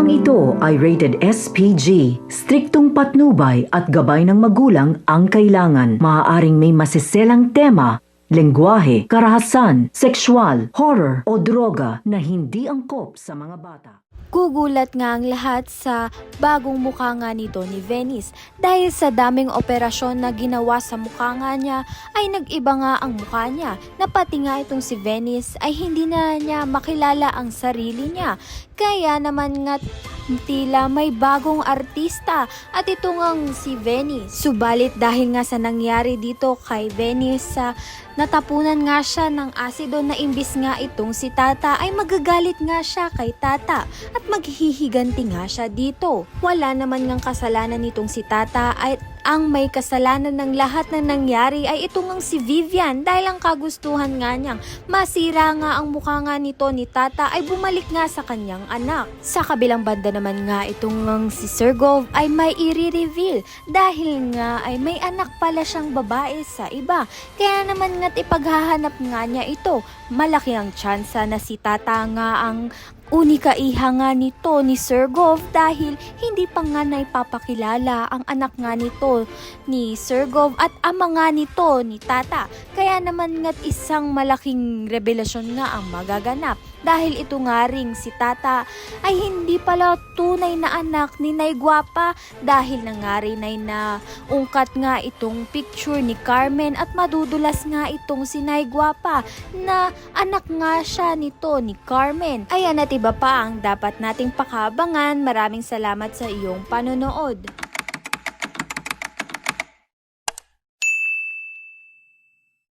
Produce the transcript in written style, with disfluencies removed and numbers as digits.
Programang ito ay rated SPG. Striktong patnubay at gabay ng magulang ang kailangan. Maaaring may masiselang tema, lengguwahe, karahasan, sexual, horror o droga na hindi angkop sa mga bata. Gugulat nga ang lahat sa bagong mukha nga nito ni Venice dahil sa daming operasyon na ginawa sa mukha nga niya ay nag-iba nga ang mukha niya na pati nga itong si Venice ay hindi na niya makilala ang sarili niya. Kaya naman nga tila may bagong artista at ito ngang si Venice. Subalit dahil nga sa nangyari dito kay Venice natapunan nga siya ng asido na imbis nga itong si Tata ay magagalit nga siya kay Tata at maghihiganti nga siya dito. Wala naman ngang kasalanan nitong si Tata ay ang may kasalanan ng lahat ng nangyari ay ito ngang si Vivian dahil ang kagustuhan nga niyang masira nga ang mukha nga nito ni Tata ay bumalik nga sa kanyang anak. Sa kabilang banda naman nga itong ngang si Sergov ay may i-reveal dahil nga ay may anak pala siyang babae sa iba. Kaya naman nga't ipaghahanap nga niya ito. Malaki ang tsansa na si Tata nga ang unika iha nga nito ni Sergov dahil hindi pa nga naipapakilala ang anak nga nito ni Sergov at ama nga nito ni Tata. Kaya naman nga't isang malaking revelasyon nga ang magaganap dahil ito nga ring si Tata ay hindi pala tunay na anak ni Nay Guapa dahil na nga rin ay naungkat nga itong picture ni Carmen at madudulas nga itong si Nay Guapa na anak nga siya nito ni Carmen. Ayan at iba pa ang dapat nating pakabangan. Maraming salamat sa iyong panonood.